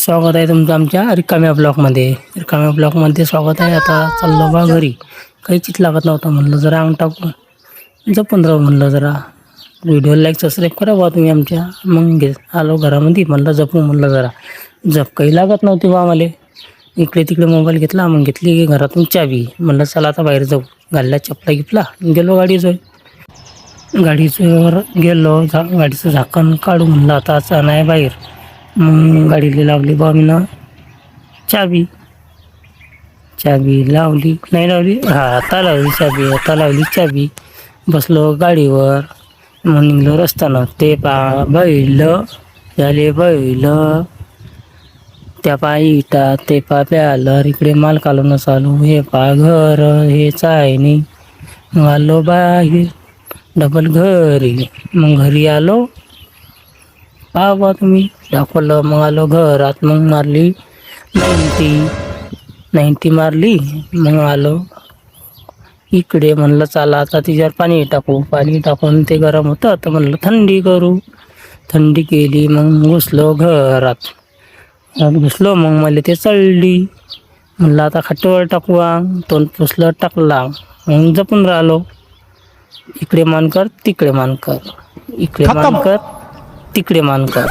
स्वागत आहे तुमचं आमच्या रिकाम्या ब्लॉकमध्ये स्वागत आहे. आता चाललो बा घरी. काही चित लागत नव्हतं, म्हणलं जरा अंग टाकून जपून राहू, म्हणलं जरा व्हिडिओ लाईक सबस्क्राईब करा बा तुम्ही आमच्या. मग आलो घरामध्ये, म्हणलं जपू, म्हणलं जरा जप काही लागत नव्हती बा मला. इकडे तिकडे मोबाईल घेतला, मग घेतली घरातून चावी. म्हणलं चला आता बाहेर जाऊ. घालल्या चपला गिपला, गेलो गाडीचं गेलो. गाडीचं झाकण काढू, म्हणलं आता नाही बाहेर. मग गाडीला लावली बा मी चावी लावली, नाही लावली, आता लावली चावी. बसलो गाडीवर, मग निघलो रस्त्यानं. ते बैल झाले बैल, त्या इटा, ते प्यालर, इकडे माल कालवणं चालू, हे घर, हे चायनी. मग आलो बाहेर डबल घरी. मग घरी आलो, बा तुम्ही दाखवलं. मग आलो घरात, मग मारली 90 मारली. मग आलो इकडे, म्हणलं चला आता तिच्यावर पाणी टाकून ते गरम होतं, तर म्हणलं थंडी करू. थंडी केली, मग घुसलो घरात. घुसलो, मग मला ते चढली. म्हणलं आता खाटेवर टाकवा. तोंड पुसलं, टाकला. मग जपून राहिलो. इकडे मान कर, तिकडे मान कर, इकडे मान कर, तिकडे मान कर.